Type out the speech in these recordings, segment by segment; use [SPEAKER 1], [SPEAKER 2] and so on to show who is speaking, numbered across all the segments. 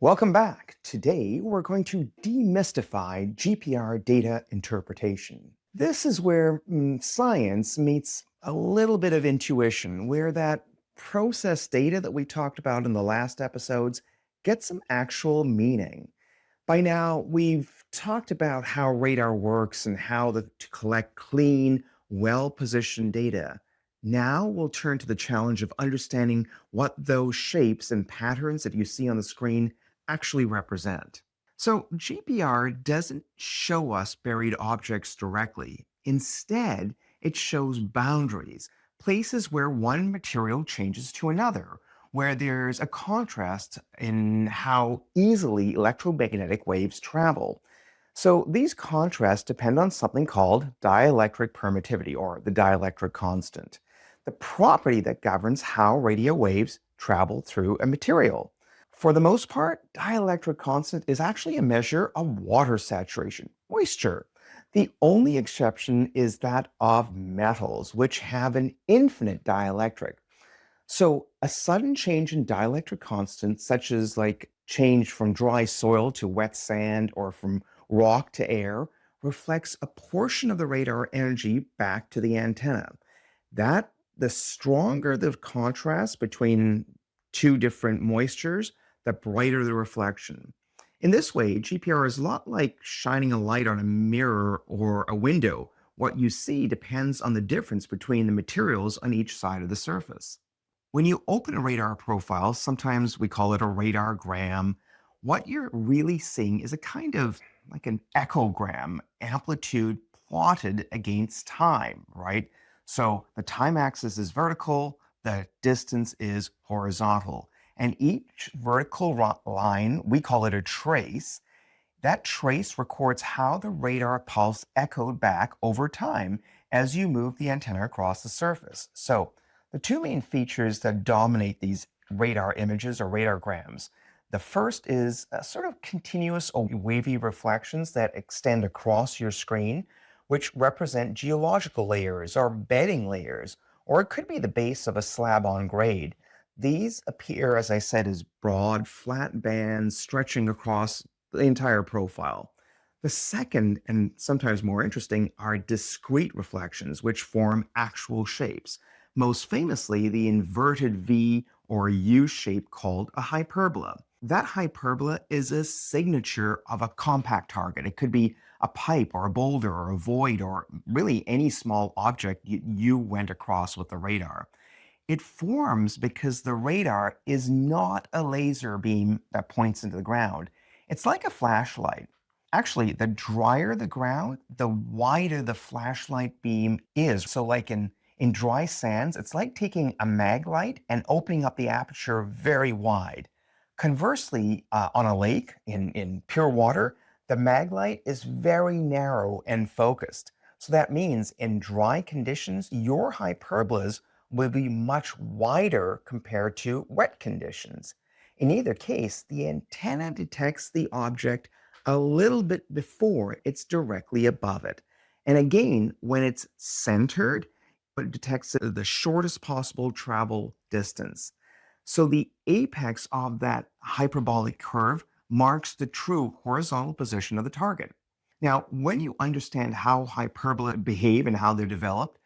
[SPEAKER 1] Welcome back. Today, we're going to demystify GPR data interpretation. This is where science meets a little bit of intuition, where that process data that we talked about in the last episodes gets some actual meaning. By now, we've talked about how radar works and how to collect clean, well positioned data. Now we'll turn to the challenge of understanding what those shapes and patterns that you see on the screen actually represent. So, GPR doesn't show us buried objects directly. Instead, it shows boundaries, places where one material changes to another, where there's a contrast in how easily electromagnetic waves travel. So these contrasts depend on something called dielectric permittivity, or the dielectric constant, the property that governs how radio waves travel through a material. For the most part, dielectric constant is actually a measure of water saturation, moisture. The only exception is that of metals, which have an infinite dielectric. So a sudden change in dielectric constant, such as like change from dry soil to wet sand or from rock to air, reflects a portion of the radar energy back to the antenna. That the stronger the contrast between two different moistures, the brighter the reflection. In this way, GPR is a lot like shining a light on a mirror or a window. What you see depends on the difference between the materials on each side of the surface. When you open a radar profile, sometimes we call it a radargram, what you're really seeing is a kind of like an echogram, amplitude plotted against time, right? So the time axis is vertical, the distance is horizontal. And each vertical line, we call it a trace. That trace records how the radar pulse echoed back over time as you move the antenna across the surface. So the two main features that dominate these radar images or radargrams. The first is a sort of continuous or wavy reflections that extend across your screen, which represent geological layers or bedding layers, or it could be the base of a slab on grade. These appear, as I said, as broad, flat bands stretching across the entire profile. The second, and sometimes more interesting, are discrete reflections, which form actual shapes, most famously the inverted V or U shape called a hyperbola. That hyperbola is a signature of a compact target. It could be a pipe or a boulder or a void or really any small object you went across with the radar. It forms because the radar is not a laser beam that points into the ground. It's like a flashlight. Actually, the drier the ground, the wider the flashlight beam is. So, like in dry sands, it's like taking a mag light and opening up the aperture very wide. Conversely, on a lake in pure water, the mag light is very narrow and focused. So that means in dry conditions, your hyperbolas will be much wider compared to wet conditions. In either case, the antenna detects the object a little bit before it's directly above it. And again, when it's centered, it detects the shortest possible travel distance. So the apex of that hyperbolic curve marks the true horizontal position of the target. Now, when you understand how hyperbola behave and how they're developed,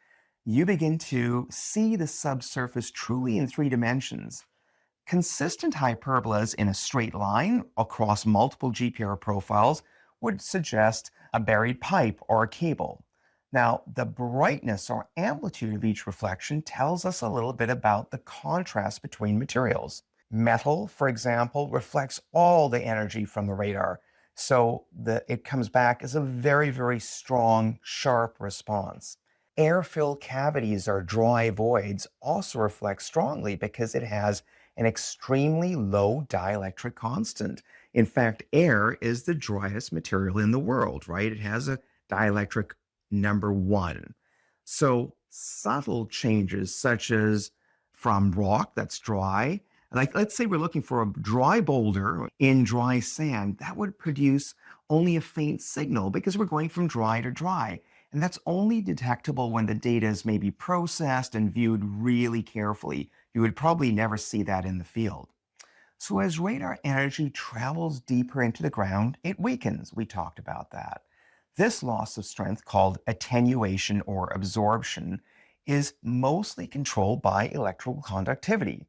[SPEAKER 1] you begin to see the subsurface truly in three dimensions. Consistent hyperbolas in a straight line across multiple GPR profiles would suggest a buried pipe or a cable. Now, the brightness or amplitude of each reflection tells us a little bit about the contrast between materials. Metal, for example, reflects all the energy from the radar, so it comes back as a very, very strong, sharp response. Air-filled cavities or dry voids also reflect strongly because it has an extremely low dielectric constant. In fact, air is the driest material in the world, right? It has a dielectric number one. So subtle changes such as from rock that's dry, like let's say we're looking for a dry boulder in dry sand, that would produce only a faint signal because we're going from dry to dry. And that's only detectable when the data is maybe processed and viewed really carefully. You would probably never see that in the field. So as radar energy travels deeper into the ground, it weakens. We talked about that. This loss of strength, called attenuation or absorption, is mostly controlled by electrical conductivity.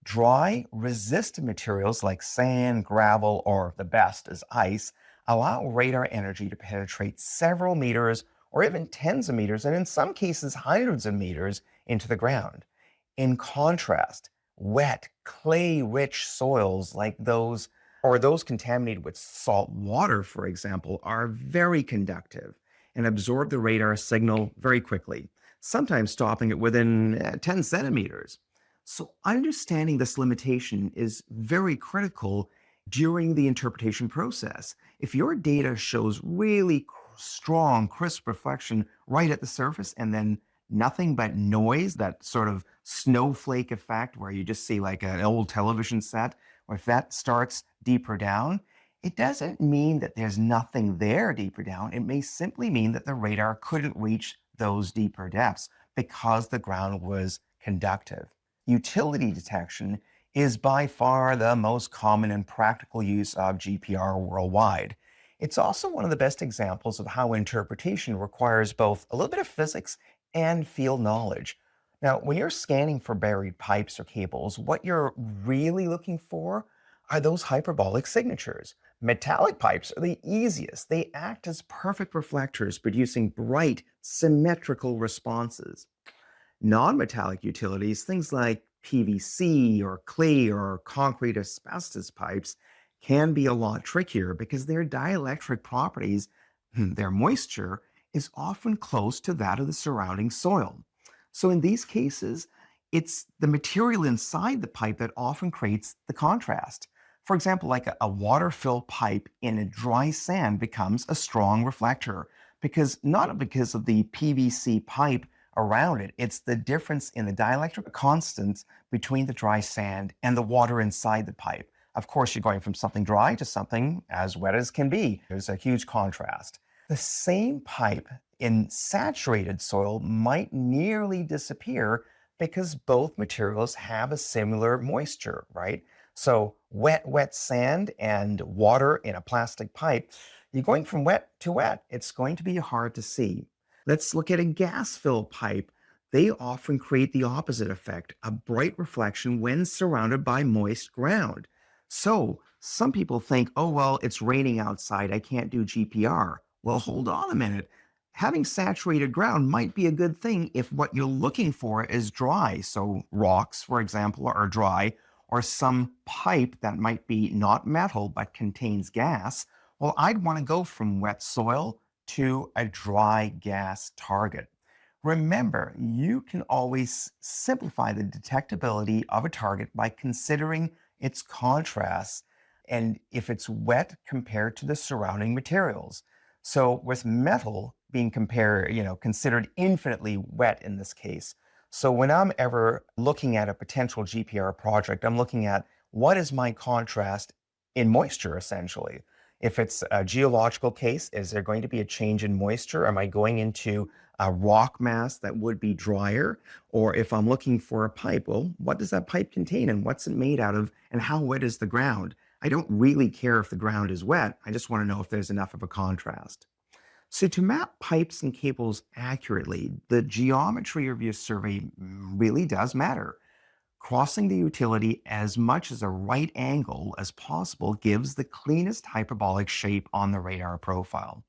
[SPEAKER 1] Dry, resistant materials like sand, gravel, or the best is ice allow radar energy to penetrate several meters or even tens of meters, and in some cases, hundreds of meters into the ground. In contrast, wet, clay rich soils like those or those contaminated with salt water, for example, are very conductive and absorb the radar signal very quickly, sometimes stopping it within 10 centimeters. So, understanding this limitation is very critical during the interpretation process. If your data shows really strong, crisp reflection right at the surface and then nothing but noise, that sort of snowflake effect where you just see like an old television set, or if that starts deeper down, it doesn't mean that there's nothing there deeper down. It may simply mean that the radar couldn't reach those deeper depths because the ground was conductive. Utility detection is by far the most common and practical use of GPR worldwide. It's also one of the best examples of how interpretation requires both a little bit of physics and field knowledge. Now, when you're scanning for buried pipes or cables, what you're really looking for are those hyperbolic signatures. Metallic pipes are the easiest. They act as perfect reflectors, producing bright, symmetrical responses. Non-metallic utilities, things like PVC or clay or concrete asbestos pipes, can be a lot trickier because their dielectric properties, their moisture, is often close to that of the surrounding soil. So in these cases, it's the material inside the pipe that often creates the contrast. For example, like a water-filled pipe in a dry sand becomes a strong reflector because not because of the PVC pipe around it, it's the difference in the dielectric constants between the dry sand and the water inside the pipe. Of course, you're going from something dry to something as wet as can be. There's a huge contrast. The same pipe in saturated soil might nearly disappear because both materials have a similar moisture, right? So wet sand and water in a plastic pipe, you're going from wet to wet. It's going to be hard to see. Let's look at a gas-filled pipe. They often create the opposite effect, a bright reflection when surrounded by moist ground. So some people think, oh, well, it's raining outside. I can't do GPR. Well, hold on a minute. Having saturated ground might be a good thing if what you're looking for is dry. So rocks, for example, are dry, or some pipe that might be not metal but contains gas. Well, I'd want to go from wet soil to a dry gas target. Remember, you can always simplify the detectability of a target by considering its contrasts and if it's wet compared to the surrounding materials. So with metal being considered infinitely wet in this case. So when I'm ever looking at a potential GPR project, I'm looking at what is my contrast in moisture essentially. If it's a geological case, is there going to be a change in moisture? Am I going into a rock mass that would be drier? Or if I'm looking for a pipe, well, what does that pipe contain and what's it made out of and how wet is the ground? I don't really care if the ground is wet. I just want to know if there's enough of a contrast. So to map pipes and cables accurately, the geometry of your survey really does matter. Crossing the utility as much as a right angle as possible gives the cleanest hyperbolic shape on the radar profile.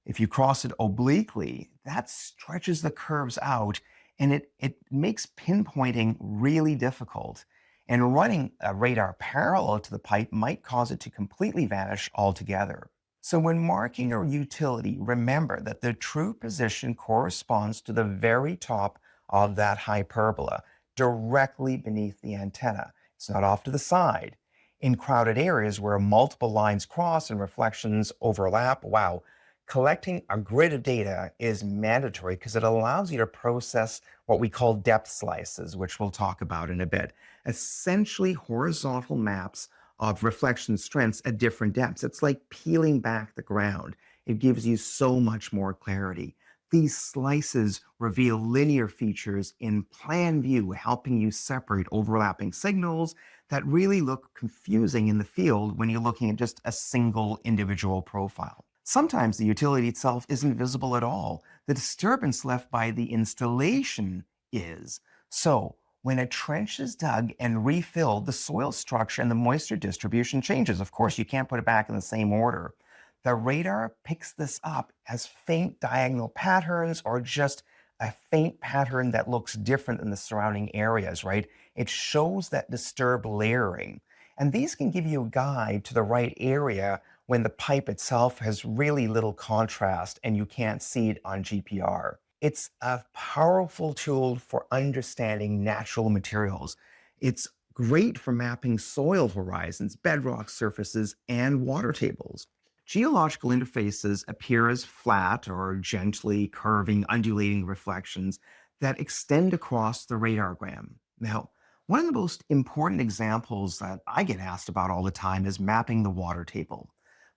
[SPEAKER 1] If you cross it obliquely, that stretches the curves out and it makes pinpointing really difficult. And running a radar parallel to the pipe might cause it to completely vanish altogether. So when marking a utility, remember that the true position corresponds to the very top of that hyperbola, directly beneath the antenna. It's not off to the side. In crowded areas where multiple lines cross and reflections overlap, wow, collecting a grid of data is mandatory because it allows you to process what we call depth slices, which we'll talk about in a bit. Essentially horizontal maps of reflection strengths at different depths. It's like peeling back the ground. It gives you so much more clarity. These slices reveal linear features in plan view, helping you separate overlapping signals that really look confusing in the field when you're looking at just a single individual profile. Sometimes the utility itself isn't visible at all. The disturbance left by the installation is. So, when a trench is dug and refilled, the soil structure and the moisture distribution changes. Of course, you can't put it back in the same order. The radar picks this up as faint diagonal patterns or just a faint pattern that looks different than the surrounding areas, right? It shows that disturbed layering. And these can give you a guide to the right area when the pipe itself has really little contrast and you can't see it on GPR. It's a powerful tool for understanding natural materials. It's great for mapping soil horizons, bedrock surfaces, and water tables. Geological interfaces appear as flat or gently curving, undulating reflections that extend across the radargram. Now, one of the most important examples that I get asked about all the time is mapping the water table.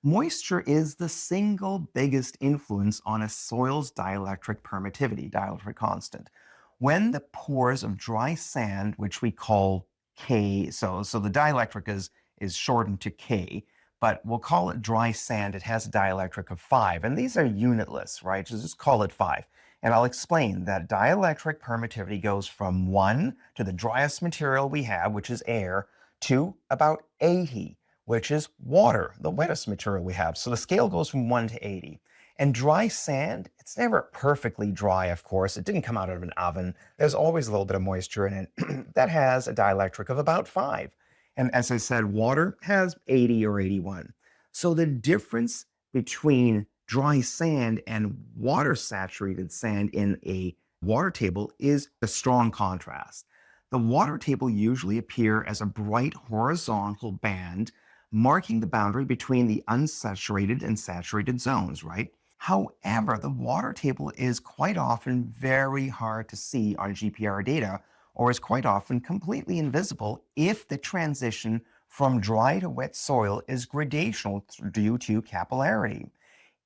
[SPEAKER 1] Moisture is the single biggest influence on a soil's dielectric permittivity, dielectric constant. When the pores of dry sand, which we call K, so the dielectric is shortened to K, but we'll call it dry sand. It has a dielectric of 5, and these are unitless, right? So just call it 5. And I'll explain that dielectric permittivity goes from 1 to the driest material we have, which is air, to about 80, which is water, the wettest material we have. So the scale goes from 1 to 80. And dry sand, it's never perfectly dry, of course. It didn't come out of an oven. There's always a little bit of moisture in it. That has a dielectric of about 5. And as I said, water has 80 or 81. So the difference between dry sand and water saturated sand in a water table is a strong contrast. The water table usually appear as a bright horizontal band marking the boundary between the unsaturated and saturated zones, right? However, the water table is quite often very hard to see on GPR data, or is quite often completely invisible if the transition from dry to wet soil is gradational due to capillarity.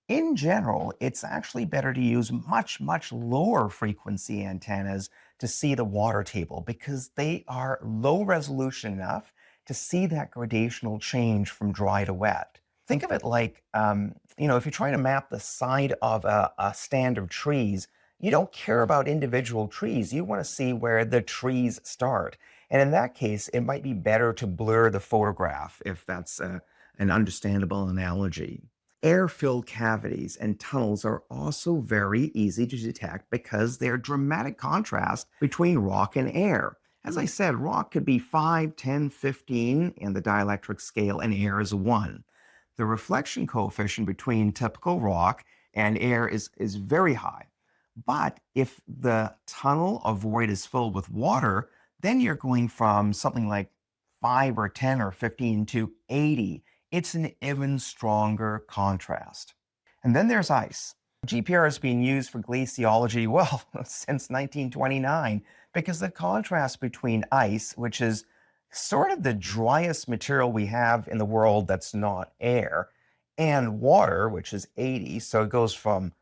[SPEAKER 1] In general, it's actually better to use much lower frequency antennas to see the water table because they are low resolution enough to see that gradational change from dry to wet. Think of it like, if you're trying to map the side of a stand of trees, you don't care about individual trees. You want to see where the trees start. And in that case, it might be better to blur the photograph if that's an understandable analogy. Air-filled cavities and tunnels are also very easy to detect because they're dramatic contrast between rock and air. As I said, rock could be 5, 10, 15 in the dielectric scale, and air is 1. The reflection coefficient between typical rock and air is very high. But if the tunnel or void is filled with water, then you're going from something like 5 or 10 or 15 to 80. It's an even stronger contrast. And then there's ice. GPR has been used for glaciology, well, since 1929, because the contrast between ice, which is sort of the driest material we have in the world that's not air, and water, which is 80, so it goes from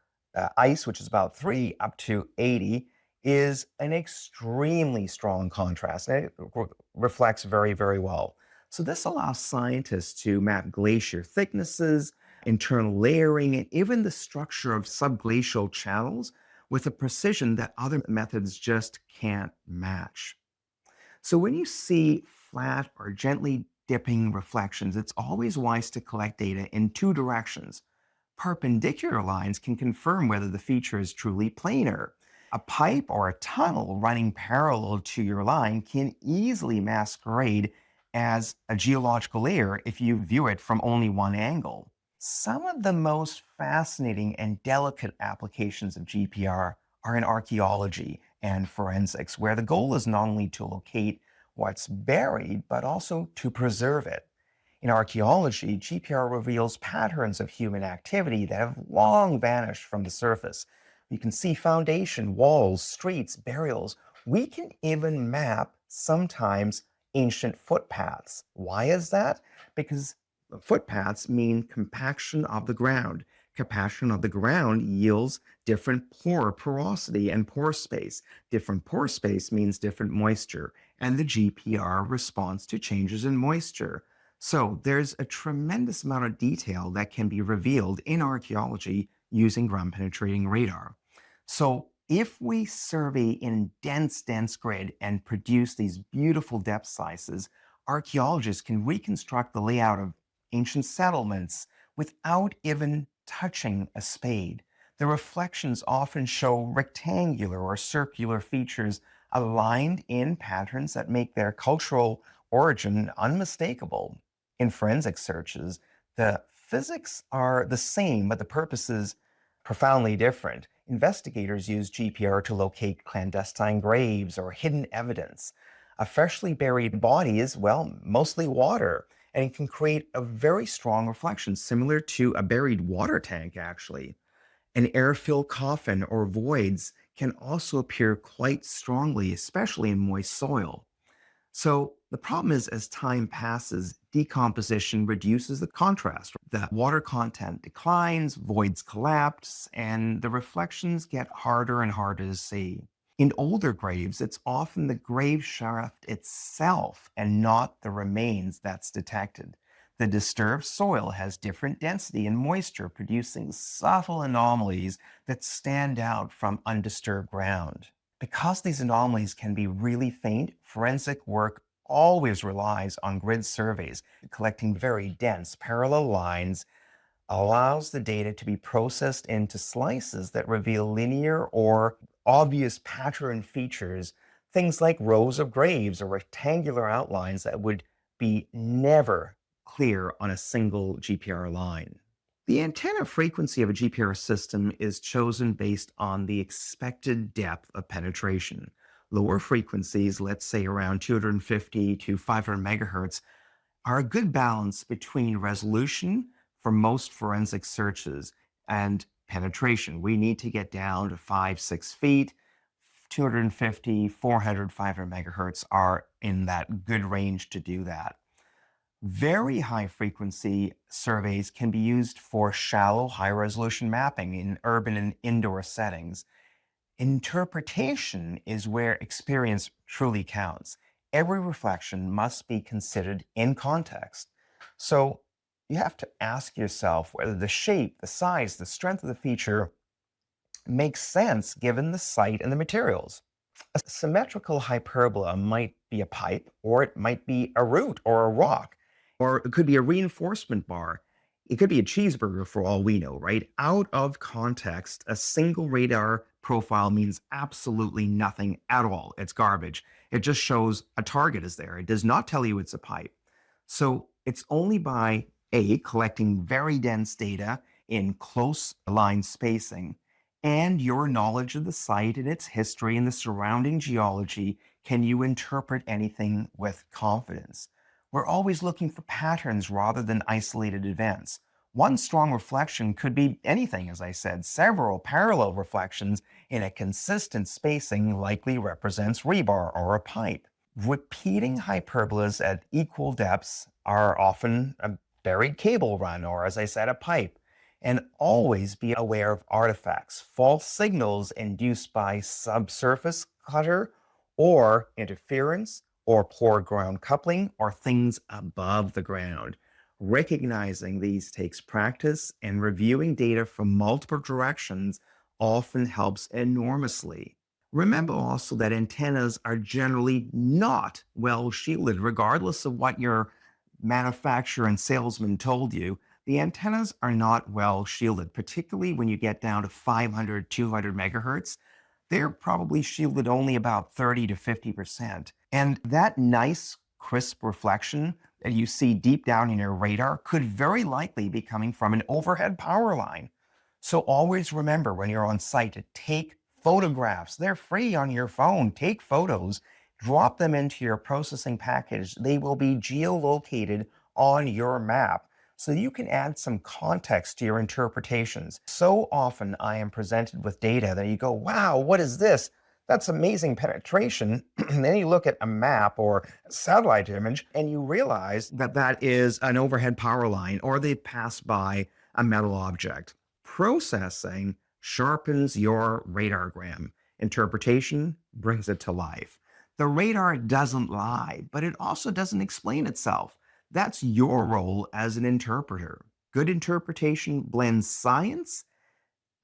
[SPEAKER 1] ice, which is about 3, up to 80, is an extremely strong contrast. And it reflects very well. So this allows scientists to map glacier thicknesses, internal layering, and even the structure of subglacial channels with a precision that other methods just can't match. So when you see flat or gently dipping reflections, it's always wise to collect data in 2 directions. Perpendicular lines can confirm whether the feature is truly planar. A pipe or a tunnel running parallel to your line can easily masquerade as a geological layer if you view it from only one angle. Some of the most fascinating and delicate applications of GPR are in archaeology and forensics, where the goal is not only to locate what's buried, but also to preserve it. In archaeology, GPR reveals patterns of human activity that have long vanished from the surface. You can see foundation, walls, streets, burials. We can even map sometimes ancient footpaths. Why is that? Because footpaths mean compaction of the ground. Compaction of the ground yields different pore porosity and pore space. Different pore space means different moisture, and the GPR responds to changes in moisture. So there's a tremendous amount of detail that can be revealed in archaeology using ground penetrating radar. So if we survey in dense grid and produce these beautiful depth sizes, archaeologists can reconstruct the layout of ancient settlements without even touching a spade. The reflections often show rectangular or circular features aligned in patterns that make their cultural origin unmistakable. In forensic searches, the physics are the same, but the purpose is profoundly different. Investigators use GPR to locate clandestine graves or hidden evidence. A freshly buried body is, well, mostly water, and it can create a very strong reflection, similar to a buried water tank, actually. An air-filled coffin or voids can also appear quite strongly, especially in moist soil. So the problem is, as time passes, decomposition reduces the contrast. The water content declines, voids collapse, and the reflections get harder and harder to see. In older graves, it's often the grave shaft itself and not the remains that's detected. The disturbed soil has different density and moisture, producing subtle anomalies that stand out from undisturbed ground. Because these anomalies can be really faint, forensic work always relies on grid surveys. Collecting very dense parallel lines allows the data to be processed into slices that reveal linear or obvious pattern features, things like rows of graves or rectangular outlines that would be never clear on a single GPR line. The antenna frequency of a GPR system is chosen based on the expected depth of penetration. Lower frequencies, let's say around 250 to 500 megahertz, are a good balance between resolution for most forensic searches and penetration. We need to get down to 5, 6 feet. 250, 400, 500 megahertz are in that good range to do that. Very high frequency surveys can be used for shallow, high resolution mapping in urban and indoor settings. Interpretation is where experience truly counts. Every reflection must be considered in context. So you have to ask yourself whether the shape, the size, the strength of the feature makes sense given the site and the materials. A symmetrical hyperbola might be a pipe, or it might be a root or a rock, or it could be a reinforcement bar. It could be a cheeseburger for all we know, right? Out of context, a single radar profile means absolutely nothing at all. It's garbage. It just shows a target is there. It does not tell you it's a pipe. So it's only by collecting very dense data in close line spacing and your knowledge of the site and its history and the surrounding geology can you interpret anything with confidence. We're always looking for patterns rather than isolated events. One strong reflection could be anything, as I said. Several parallel reflections in a consistent spacing likely represents rebar or a pipe. Repeating hyperbolas at equal depths are often a buried cable run, or as I said, a pipe. And always be aware of artifacts, false signals induced by subsurface clutter or interference or poor ground coupling or things above the ground. Recognizing these takes practice, and reviewing data from multiple directions often helps enormously. Remember also that antennas are generally not well shielded, regardless of what your manufacturer and salesman told you. The antennas are not well shielded, particularly when you get down to 500, 200 megahertz. They're probably shielded only about 30 to 50%. And that nice, crisp reflection that you see deep down in your radar could very likely be coming from an overhead power line. So always remember when you're on site to take photographs. They're free on your phone. Take photos, drop them into your processing package. They will be geolocated on your map so you can add some context to your interpretations. So often I am presented with data that you go, wow, what is this? That's amazing penetration. And then you look at a map or a satellite image and you realize that that is an overhead power line or they pass by a metal object. Processing sharpens your radargram. Interpretation brings it to life. The radar doesn't lie, but it also doesn't explain itself. That's your role as an interpreter. Good interpretation blends science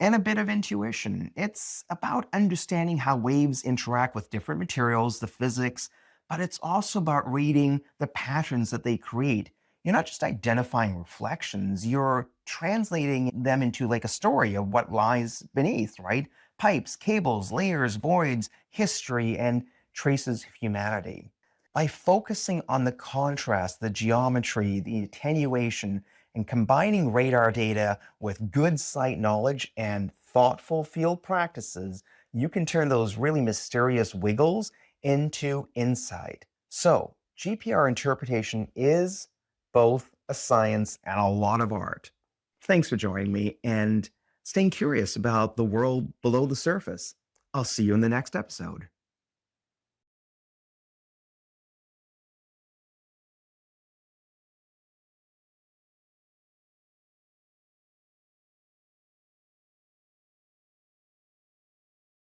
[SPEAKER 1] and a bit of intuition. It's about understanding how waves interact with different materials, the physics, but it's also about reading the patterns that they create. You're not just identifying reflections, you're translating them into like a story of what lies beneath, right? Pipes, cables, layers, voids, history, and traces of humanity. By focusing on the contrast, the geometry, the attenuation, and combining radar data with good site knowledge and thoughtful field practices, you can turn those really mysterious wiggles into insight. So, GPR interpretation is both a science and a lot of art. Thanks for joining me and staying curious about the world below the surface. I'll see you in the next episode.